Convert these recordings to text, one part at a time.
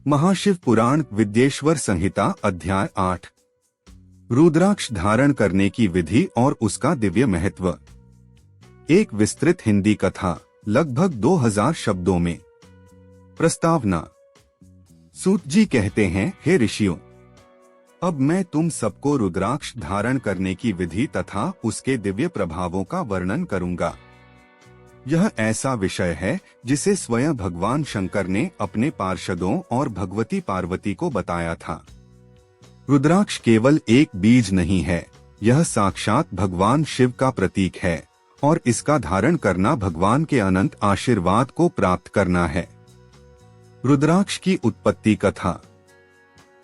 महाशिव पुराण विद्येश्वर संहिता अध्याय 8। रुद्राक्ष धारण करने की विधि और उसका दिव्य महत्व। एक विस्तृत हिंदी कथा, लगभग 2000 शब्दों में। प्रस्तावना। सूत जी कहते हैं, हे ऋषियों, अब मैं तुम सबको रुद्राक्ष धारण करने की विधि तथा उसके दिव्य प्रभावों का वर्णन करूंगा। यह ऐसा विषय है जिसे स्वयं भगवान शंकर ने अपने पार्षदों और भगवती पार्वती को बताया था। रुद्राक्ष केवल एक बीज नहीं है, यह साक्षात भगवान शिव का प्रतीक है और इसका धारण करना भगवान के अनंत आशीर्वाद को प्राप्त करना है। रुद्राक्ष की उत्पत्ति कथा।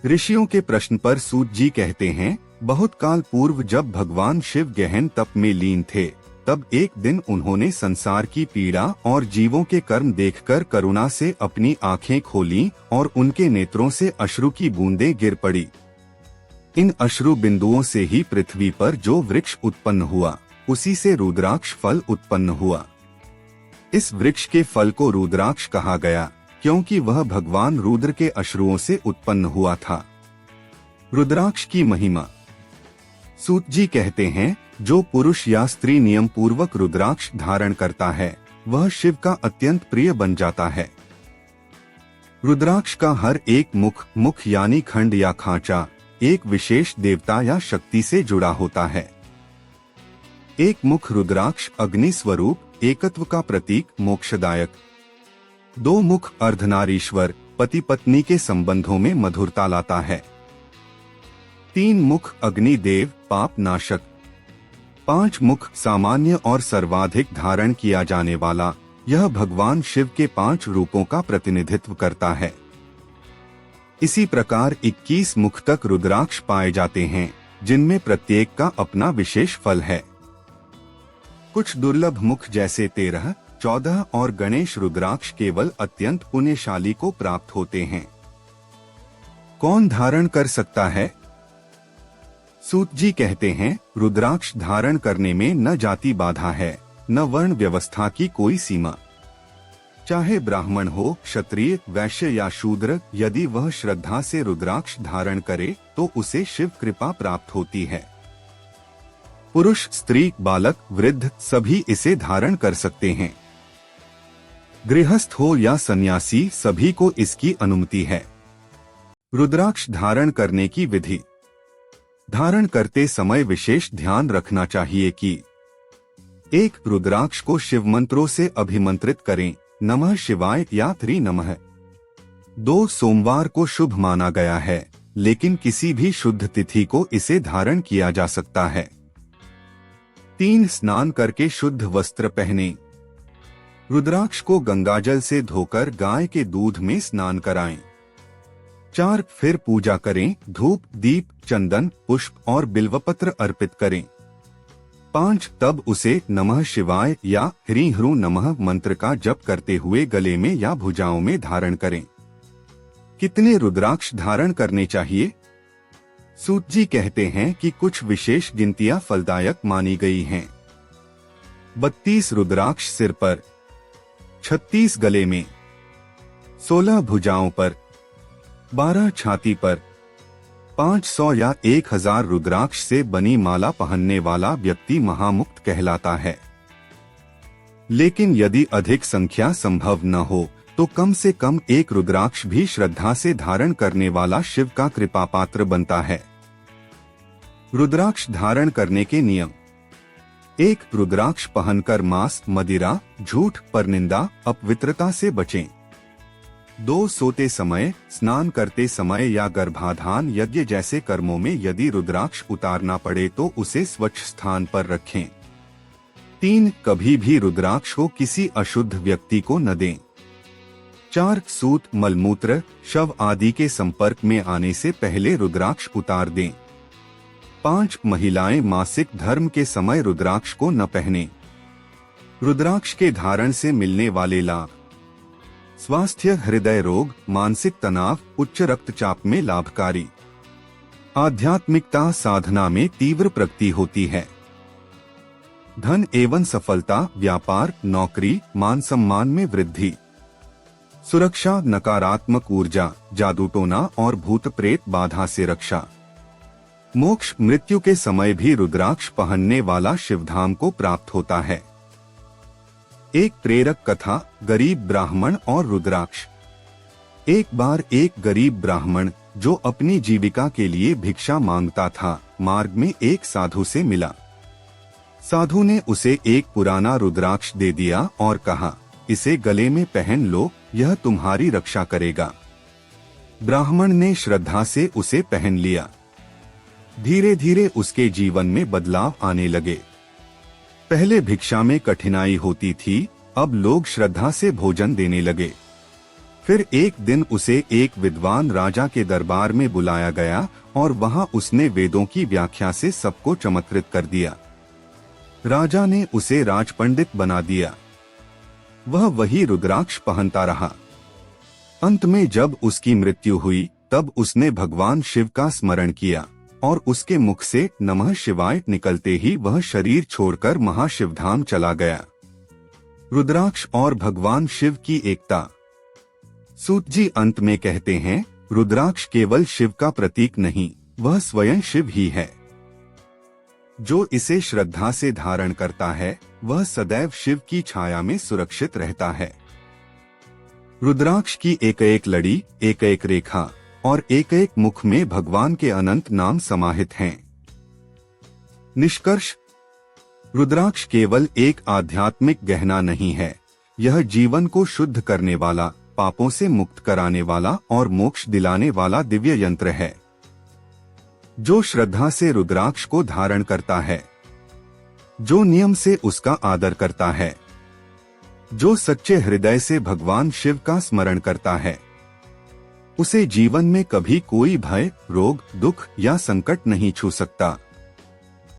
ऋषियों के प्रश्न पर सूत जी कहते हैं, बहुत काल पूर्व जब भगवान शिव गहन तप में लीन थे, तब एक दिन उन्होंने संसार की पीड़ा और जीवों के कर्म देखकर करुणा से अपनी आंखें खोलीं और उनके नेत्रों से अश्रु की बूंदें गिर पड़ी। इन अश्रु बिंदुओं से ही पृथ्वी पर जो वृक्ष उत्पन्न हुआ, उसी से रुद्राक्ष फल उत्पन्न हुआ। इस वृक्ष के फल को रुद्राक्ष कहा गया क्योंकि वह भगवान रुद्र के अश्रुओं से उत्पन्न हुआ था। रुद्राक्ष की महिमा। सूत जी कहते हैं, जो पुरुष या स्त्री नियम पूर्वक रुद्राक्ष धारण करता है, वह शिव का अत्यंत प्रिय बन जाता है। रुद्राक्ष का हर एक मुख यानी खंड या खांचा एक विशेष देवता या शक्ति से जुड़ा होता है। एक मुख रुद्राक्ष अग्नि स्वरूप एकत्व का प्रतीक मोक्षदायक। दो मुख अर्धनारीश्वर पति पत्नी के संबंधों में मधुरता लाता है। तीन मुख अग्निदेव पाप नाशक। 5 मुख सामान्य और सर्वाधिक धारण किया जाने वाला, यह भगवान शिव के 5 रूपों का प्रतिनिधित्व करता है। इसी प्रकार 21 मुख तक रुद्राक्ष पाए जाते हैं, जिनमें प्रत्येक का अपना विशेष फल है। कुछ दुर्लभ मुख जैसे 13, 14 और गणेश रुद्राक्ष केवल अत्यंत पुण्यशाली को प्राप्त होते हैं। कौन धारण कर सकता है? सूत जी कहते हैं, रुद्राक्ष धारण करने में न जाति बाधा है, न वर्ण व्यवस्था की कोई सीमा। चाहे ब्राह्मण हो, क्षत्रिय, वैश्य या शूद्र, यदि वह श्रद्धा से रुद्राक्ष धारण करे तो उसे शिव कृपा प्राप्त होती है। पुरुष, स्त्री, बालक, वृद्ध सभी इसे धारण कर सकते हैं। गृहस्थ हो या सन्यासी, सभी को इसकी अनुमति है। रुद्राक्ष धारण करने की विधि। धारण करते समय विशेष ध्यान रखना चाहिए कि 1. रुद्राक्ष को शिव मंत्रों से अभिमंत्रित करें, नमः शिवाय या त्रि नमः। 2. सोमवार को शुभ माना गया है, लेकिन किसी भी शुद्ध तिथि को इसे धारण किया जा सकता है। 3. स्नान करके शुद्ध वस्त्र पहने। रुद्राक्ष को गंगाजल से धोकर गाय के दूध में स्नान कराएं। 4. फिर पूजा करें, धूप, दीप, चंदन, पुष्प और बिल्वपत्र अर्पित करें। 5. तब उसे नमः शिवाय या ह्रीं ह्रूं नमः मंत्र का जप करते हुए गले में या भुजाओं में धारण करें। कितने रुद्राक्ष धारण करने चाहिए? सूत जी कहते हैं कि कुछ विशेष गिनतियां फलदायक मानी गई हैं। 32 रुद्राक्ष सिर पर, 36 गले में, 16 भुजाओं पर, 12 छाती पर। 500 या 1000 रुद्राक्ष से बनी माला पहनने वाला व्यक्ति महामुक्त कहलाता है। लेकिन यदि अधिक संख्या संभव न हो तो कम से कम एक रुद्राक्ष भी श्रद्धा से धारण करने वाला शिव का कृपा पात्र बनता है। रुद्राक्ष धारण करने के नियम। 1. रुद्राक्ष पहनकर मांस, मदिरा, झूठ, परनिंदा, अपवित्रता से बचें। 2. सोते समय, स्नान करते समय या गर्भाधान यज्ञ जैसे कर्मों में यदि रुद्राक्ष उतारना पड़े तो उसे स्वच्छ स्थान पर रखें। 3. कभी भी रुद्राक्ष को किसी अशुद्ध व्यक्ति को न दें। 4. सूत, मलमूत्र, शव आदि के संपर्क में आने से पहले रुद्राक्ष उतार दें। 5. महिलाएं मासिक धर्म के समय रुद्राक्ष को न पहनें। रुद्राक्ष के धारण से मिलने वाले लाभ। स्वास्थ्य, हृदय रोग, मानसिक तनाव, उच्च रक्तचाप में लाभकारी। आध्यात्मिकता, साधना में तीव्र प्रगति होती है। धन एवं सफलता, व्यापार, नौकरी, मान सम्मान में वृद्धि। सुरक्षा, नकारात्मक ऊर्जा, जादू टोना और भूत प्रेत बाधा से रक्षा। मोक्ष, मृत्यु के समय भी रुद्राक्ष पहनने वाला शिवधाम को प्राप्त होता है। एक प्रेरक कथा, गरीब ब्राह्मण और रुद्राक्ष। एक बार एक गरीब ब्राह्मण जो अपनी जीविका के लिए भिक्षा मांगता था, मार्ग में एक साधु से मिला। साधु ने उसे एक पुराना रुद्राक्ष दे दिया और कहा, इसे गले में पहन लो, यह तुम्हारी रक्षा करेगा। ब्राह्मण ने श्रद्धा से उसे पहन लिया। धीरे धीरे उसके जीवन में बदलाव आने लगे। पहले भिक्षा में कठिनाई होती थी, अब लोग श्रद्धा से भोजन देने लगे। फिर एक दिन उसे एक विद्वान राजा के दरबार में बुलाया गया और वहां उसने वेदों की व्याख्या से सबको चमत्कृत कर दिया। राजा ने उसे राजपंडित बना दिया। वह वही रुद्राक्ष पहनता रहा। अंत में जब उसकी मृत्यु हुई, तब उसने भगवान शिव का स्मरण किया और उसके मुख से नमः शिवाय निकलते ही वह शरीर छोड़कर महाशिवधाम चला गया। रुद्राक्ष और भगवान शिव की एकता। सूत जी अंत में कहते हैं, रुद्राक्ष केवल शिव का प्रतीक नहीं, वह स्वयं शिव ही है। जो इसे श्रद्धा से धारण करता है, वह सदैव शिव की छाया में सुरक्षित रहता है। रुद्राक्ष की एक एक लड़ी, एक एक रेखा और एक एक मुख में भगवान के अनंत नाम समाहित हैं। निष्कर्ष, रुद्राक्ष केवल एक आध्यात्मिक गहना नहीं है, यह जीवन को शुद्ध करने वाला, पापों से मुक्त कराने वाला और मोक्ष दिलाने वाला दिव्य यंत्र है। जो श्रद्धा से रुद्राक्ष को धारण करता है, जो नियम से उसका आदर करता है, जो सच्चे हृदय से भगवान शिव का स्मरण करता है, उसे जीवन में कभी कोई भय, रोग, दुख या संकट नहीं छू सकता।